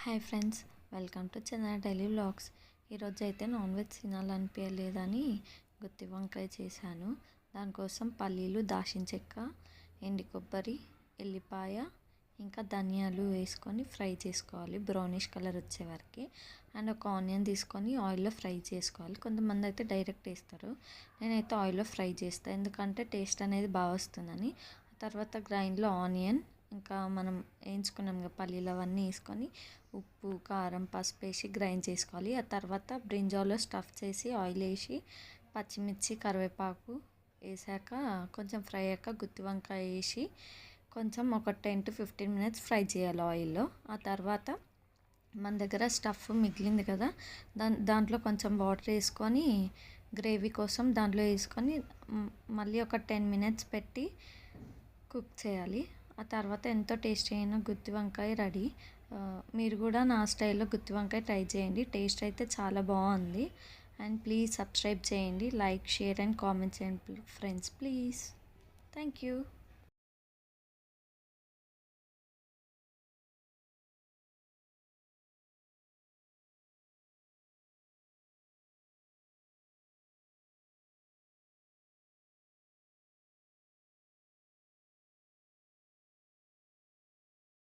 Hi friends, welcome to Chandana daily vlogs. ఈరోజు అయితే non veg తినాలనిపించలేదని గుత్తి వంకాయ చేశాను. దానికోసం పల్లీలు, దాల్చిన చెక్క, ఎండి కొబ్బరి, ఎల్లిపాయ, ఇంకా ధనియాలు వేసుకొని ఫ్రై చేసుకోవాలి బ్రౌనిష్ కలర్ వచ్చే వరకు. అండ్ ఒక ఆనియన్ తీసుకొని ఆయిల్లో ఫ్రై చేసుకోవాలి. కొంతమంది అయితే డైరెక్ట్ వేస్తారు, నేనైతే ఆయిల్లో ఫ్రై చేస్తాను ఎందుకంటే టేస్ట్ అనేది బాగా వస్తుందని. తర్వాత గ్రైండ్లో ఆనియన్, ఇంకా మనం వేయించుకున్నాం కదా పల్లీలు, అవన్నీ వేసుకొని ఉప్పు, కారం, పసుపు వేసి గ్రైండ్ చేసుకోవాలి. ఆ తర్వాత బ్రింజాల్లో స్టఫ్ చేసి ఆయిల్ వేసి పచ్చిమిర్చి, కరివేపాకు వేసాక కొంచెం ఫ్రై అయ్యాక గుత్తి వంకాయ వేసి కొంచెం ఒక 10 to 15 minutes ఫ్రై చేయాలి ఆయిల్లో. ఆ తర్వాత మన దగ్గర స్టఫ్ మిగిలింది కదా, దాంట్లో కొంచెం వాటర్ వేసుకొని గ్రేవీ కోసం దాంట్లో వేసుకొని మళ్ళీ ఒక 10 minutes పెట్టి కుక్ చేయాలి. ఆ తర్వాత ఎంతో టేస్టీ అయిన గుత్తి వంకాయ రెడీ. మీరు కూడా నా స్టైల్లో గుత్తి వంకాయ ట్రై చేయండి, టేస్ట్ అయితే చాలా బాగుంది. అండ్ ప్లీజ్ సబ్స్క్రైబ్ చేయండి, లైక్, షేర్ అండ్ కామెంట్ చేయండి ఫ్రెండ్స్, ప్లీజ్. Thank you.